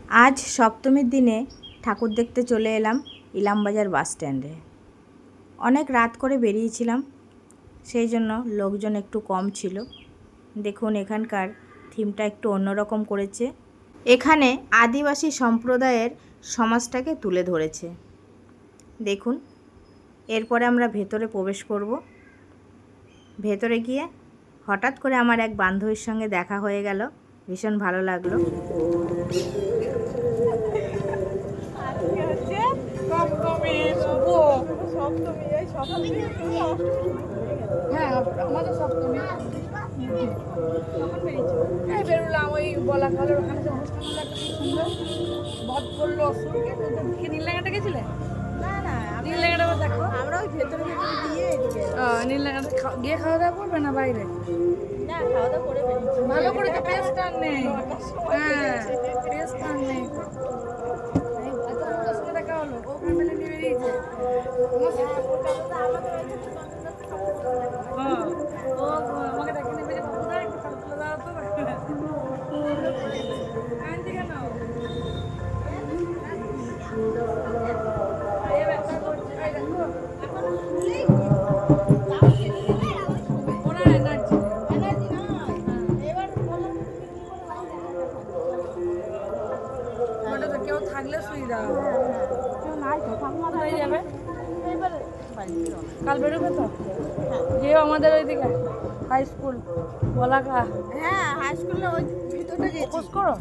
আজ সপ্তমীর দিনে ঠাকুর দেখতে চলে এলাম ইলামবাজার বাস স্ট্যান্ডে। অনেক রাত করে বেরিয়েছিলাম, সেই জন্য লোকজন একটু কম ছিল। দেখুন এখানকার থিমটা একটু অন্যরকম করেছে। এখানে আদিবাসী সম্প্রদায়ের সমাজটাকে তুলে ধরেছে। দেখুন, এরপরে আমরা ভেতরে প্রবেশ করব। ভেতরে গিয়ে হঠাৎ করে আমার এক বান্ধবীর সঙ্গে দেখা হয়ে গেল, ভীষণ ভালো লাগলো। হ্যাঁ, আমাদের সপ্তমী বেরোলাম ওই বলা খালের ওখানে যে অনুষ্ঠান হলো একটা সুন্দর বধ করলো অসুরকে। নীলডাঙ্গাটা গেছিলে? নীলডাঙ্গাটা দেখো, আমরা ওই ভেতরে গিয়ে নীলডাঙ্গাটা গিয়ে খাওয়া দাওয়া করবে না বাইরে? না, খাওয়া দাওয়া করে বেরিয়েছি। ভালো করে তো পেস্ট আর নেই। হ্যাঁ, পেস্ট আর নেই। এত সময় দেখা হলো, ও ফ্যামিলি নিয়ে বেরিয়েছে। ও আমাকে দেখে নেবে যে বাবুদা একটু ফটো তুলে দাও তো। কাঁদছে কেন? কেউ থাকলে শুই দাও। কোথায় যাবে? কাল বেরোবে তো? যেও আমাদের ওইদিকে হাই স্কুল বলাকা। হ্যাঁ, হাই স্কুলে ওই ভিতরটা ফোকাস করো।